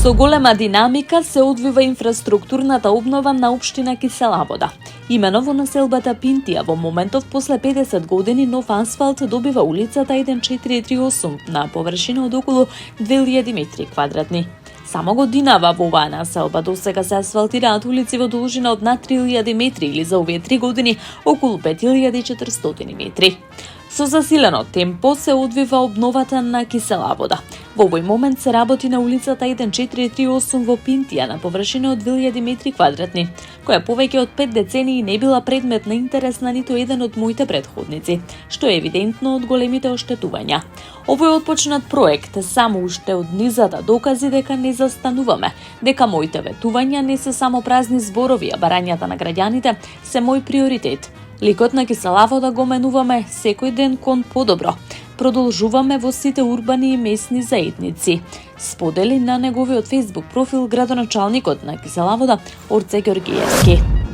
Со голема динамика се одвива инфраструктурната обнова на општина Кисела Вода. Имено во населбата Пинтија во моментов после 50 години нов асфалт добива улицата 1438 на површина од околу 2000 метри квадратни. Само годинава во оваа населба досега се асфалтираат улици во должина од над 3000 метри или за овие 3 години околу 5400 метри. Со засилено темпо се одвива обновата на Кисела Вода. Во овој момент се работи на улицата 1438 во Пинтија на површина од 2000 метри квадратни, која повеќе од 5 децении не била предмет на интерес на ниту еден од моите претходници, што е евидентно од големите оштетувања. Овој отпочнат проект само уште од низата докази дека не застануваме, дека моите ветувања не се само празни зборови, а барањата на граѓаните се мој приоритет. Ликот на Кисела Вода го менуваме секој ден кон подобро. Продолжуваме во сите урбани и местни заедници. Сподели на неговиот фејсбук профил градоначалникот на Кисела Вода Орце Ѓоргиевски.